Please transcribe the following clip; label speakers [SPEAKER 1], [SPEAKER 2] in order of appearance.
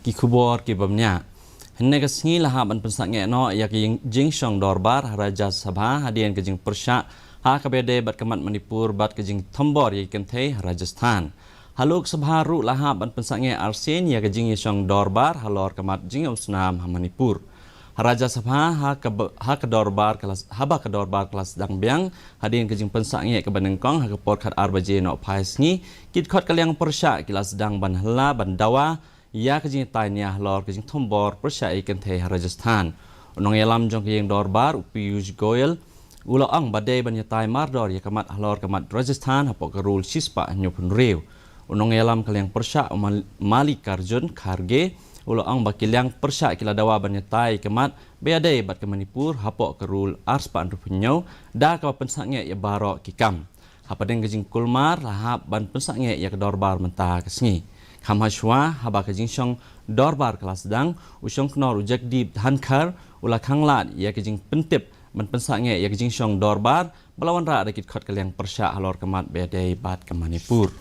[SPEAKER 1] ki kubor ki bamnya henne ka sngi laha ban pensaknge no ya ki jing shong dorbar Raja Sabha hadian ke jing persya ha ka bede bat kamat Manipur bat ke jing Thombor ya kenthe Rajasthan haluk sabha ru laha ban pensaknge arsen ya ke jing shong dorbar halor kamat jing usnam ha Manipur Raja Sabha ha ke dorbar kelas haba ke dorbar kelas dang biang hadian ke jing pensaknge ke banengkong ha ke por khat arbaje no phai sngi kit khot kalyang persya kelas dang ban hla ban dawa ya ke jing tanya lor ke jing Thombor persya ikan the Rajasthan unong yalam jong ke jing dorbar Piyush Goyal ulo ang badai banyatai mardor ya kamat lor kamat Rajasthan hapok kerul sispa nyopun rew unong yalam kalyang persya Malikarjun Kharge ulo ang bakilyang persya kila dawa banyatai kamat beadai bat ke Manipur hapok kerul arspa anrupunyo da ka pensaknge ya baro kikam hapadeng ke jing Kulmar lahap ban pensaknge ya ke dorbar mentah kesngi Khamhashwa haba ke jingshong dorbar kelas dang usong knor ujak di Dhankar ula khanglat ya ke jing pentip man pensaknge ya ke jingshong dorbar belawan ra dakit khot kalyang persya halor kamat bedai bat ke Manipur